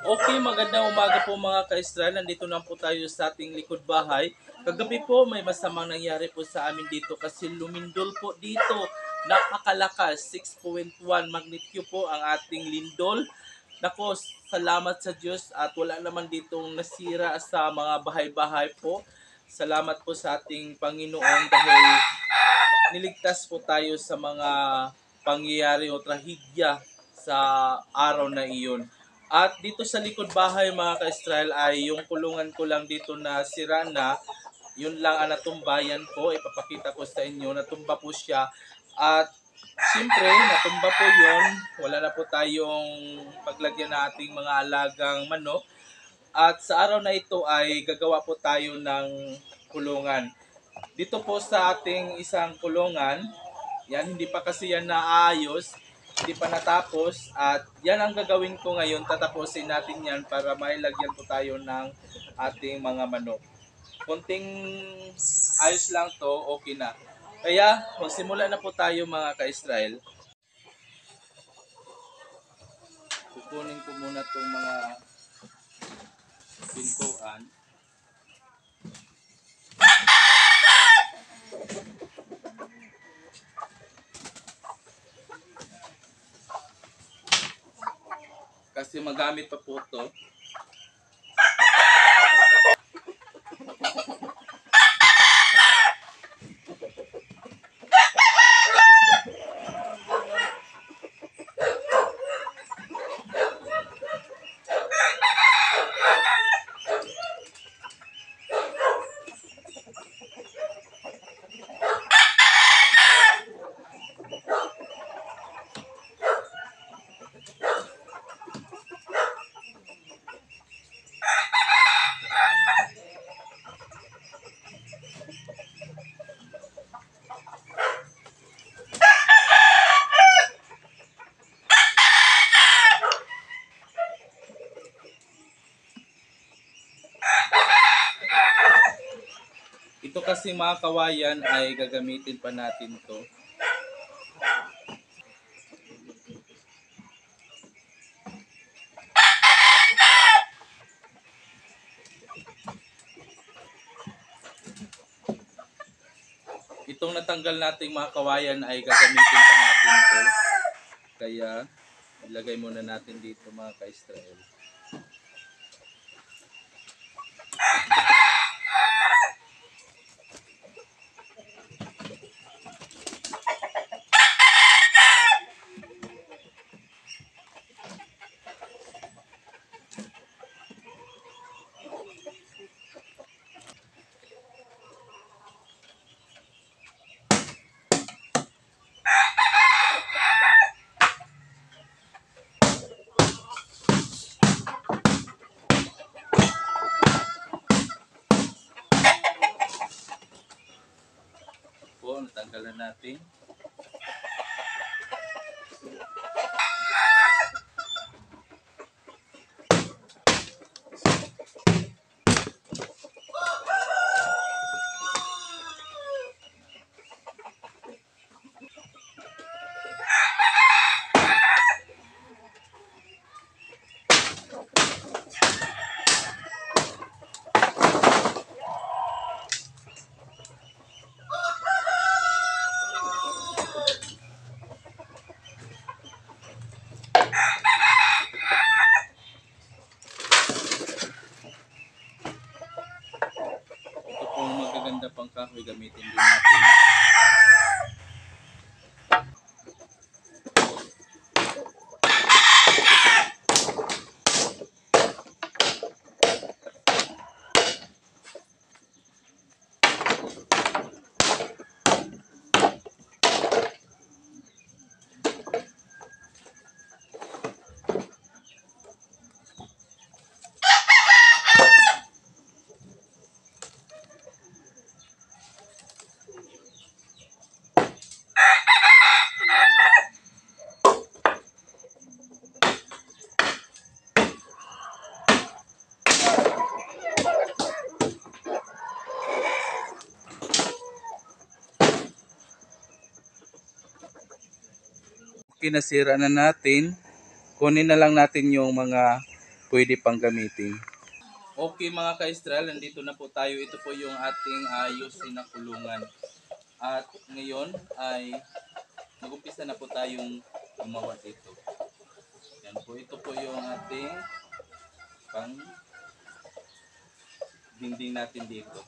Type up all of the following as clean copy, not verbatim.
Okay, magandang umaga po mga ka-Israel. Nandito na po tayo sa ating likod bahay. Kagabi po may masamang nangyari po sa amin dito kasi lumindol po dito. Napakalakas, 6.1 magnitude po ang ating lindol. Nako, salamat sa Diyos at wala naman ditong nasira sa mga bahay-bahay po. Salamat po sa ating Panginoon dahil niligtas po tayo sa mga pangyayari o trahedya sa araw na iyon. At dito sa likod bahay mga ka-Israel ay yung kulungan ko lang dito na sira na, yun lang ang natumbayan ko. Ipapakita ko sa inyo, natumba po siya. At siyempre, natumba po yun. Wala na po tayong paglagyan na ating mga alagang manok. At sa araw na ito ay gagawa po tayo ng kulungan. Dito po sa ating isang kulungan, yan, hindi pa kasi yan naayos, hindi pa natapos at yan ang gagawin ko ngayon, tatapusin natin yan para mailagyan po tayo ng ating mga manok. Konting ayos lang to, okay na. Kaya magsimula na po tayo mga ka-Israel. Kukunin ko muna itong mga pintuan. Kasi magamit pa po ito. Ito kasi mga kawayan ay gagamitin pa natin to. Itong natanggal nating mga kawayan ay gagamitin pa natin to. Kaya ilagay muna natin dito mga ka-Israel. Po, natanggalan natin. Ito pong magaganda pang kahoy gamitin din natin. Kinasira na natin. Kunin na lang natin yung mga pwede pang gamitin. Okay mga ka-Israel, nandito na po tayo. Ito po yung ating ayusin na kulungan. At ngayon ay mag-umpisa na po tayong gumawa dito. Yan po, ito po yung ating pang dingding natin dito.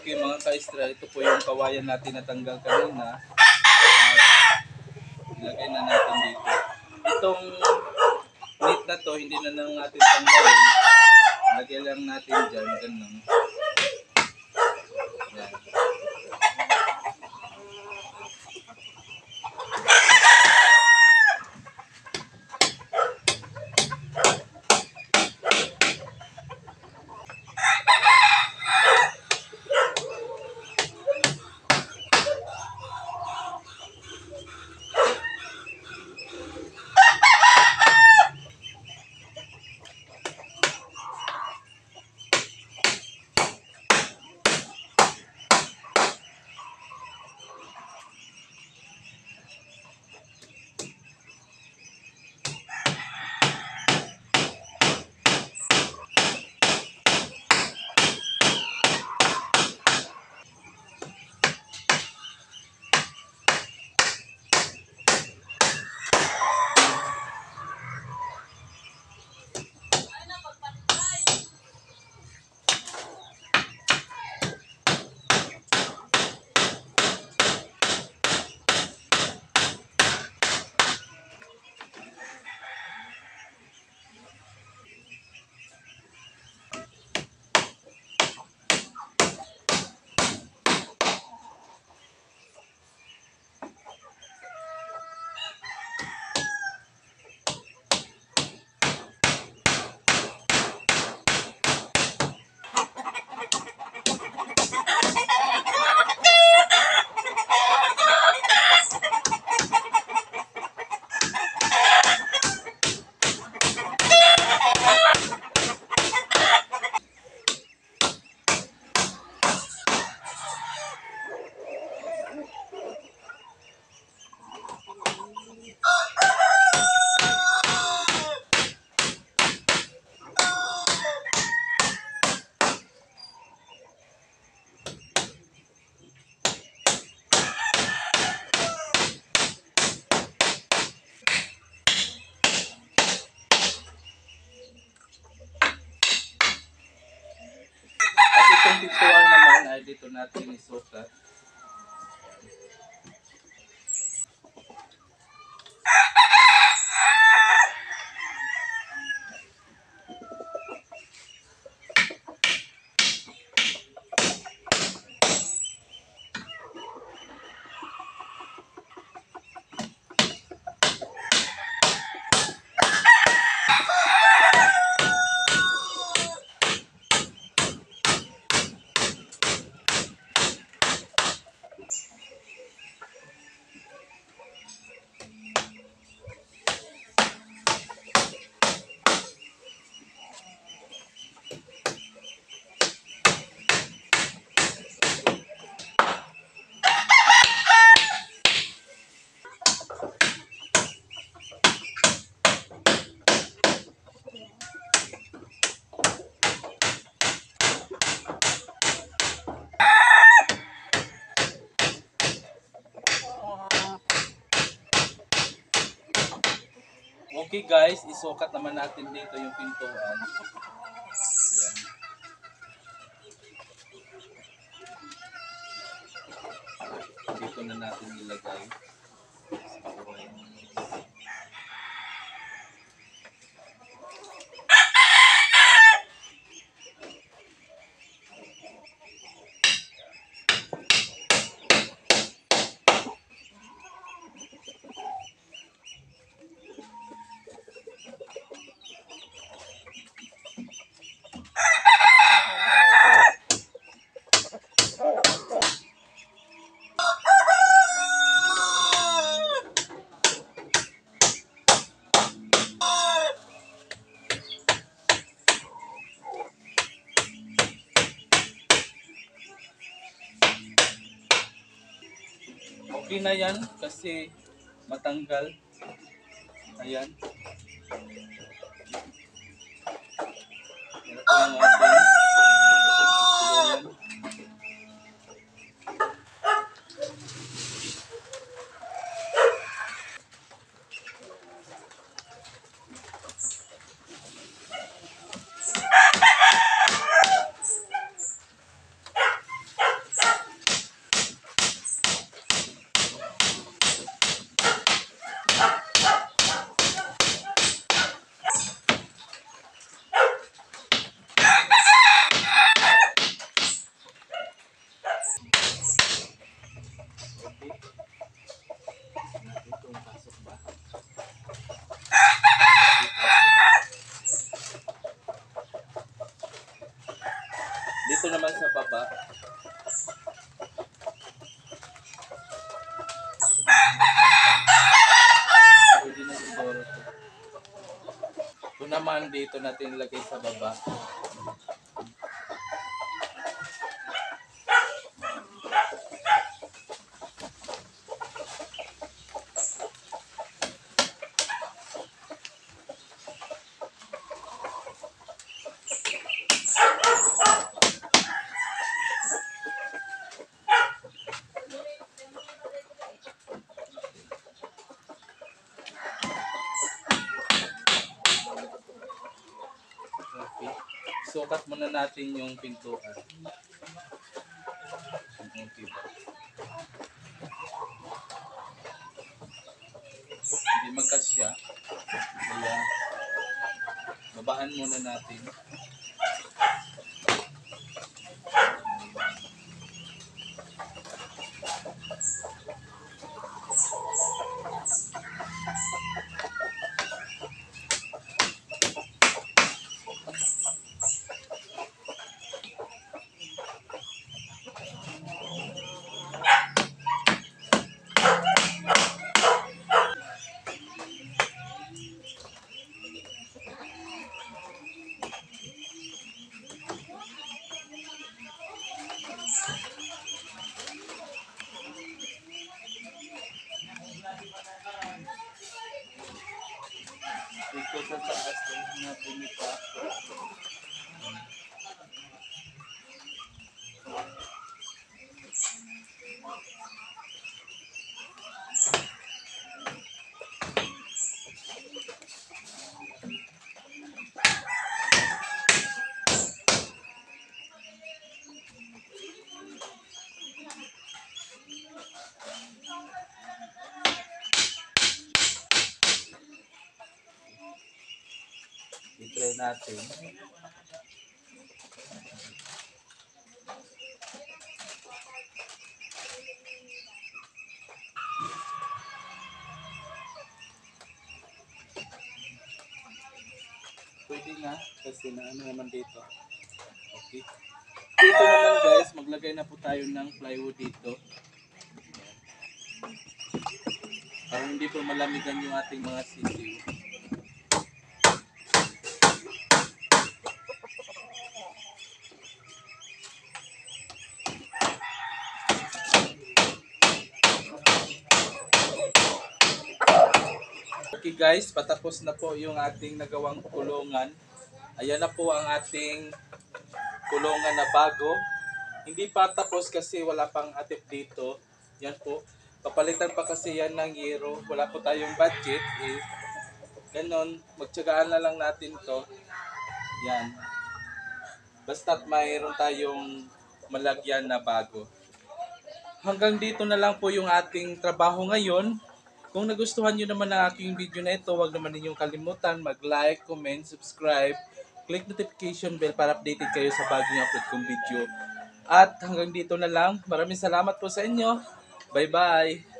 Okay mga ka-Israel, ito po yung kawayan natin na tanggal kanina. Ilagay na natin dito. Itong meat na to, hindi na lang natin tanggalin. Lagay lang natin dyan, ganun. Yan. At itong pintuan naman ay dito natin isukat. Okay guys, isukat naman natin dito yung pintuan. Yan. Dito na natin ilagay. Okay na yan kasi matanggal. Ayan. Yan po yung ating kulungan. Dito naman sa baba. Pwede na siguro ito. Ito naman dito natin ilagay sa baba. Okay. Sukat muna natin yung pintuan. Okay ba? Hindi magkasya. Kaya babaan muna natin. Dito sa taas na pinita. I-try natin. Pwede na kasi na ano naman dito. Okay. Dito naman guys, maglagay na po tayo ng plywood dito. Para hindi po malamigan yung ating mga sisiw. Okay guys, patapos na po yung ating nagawang kulungan. Ayan na po ang ating kulungan na bago. Hindi pa tapos kasi wala pang atip dito. Yan po. Papalitan pa kasi yan ng yero. Wala po tayong budget. Ganon, magtyagaan na lang natin to. Yan. Basta't mayroon tayong malagyan na bago. Hanggang dito na lang po yung ating trabaho ngayon. Kung nagustuhan nyo naman ang aking video na ito, huwag naman ninyong kalimutan mag-like, comment, subscribe, click notification bell para updated kayo sa bagong upload kong video. At hanggang dito na lang. Maraming salamat po sa inyo. Bye-bye!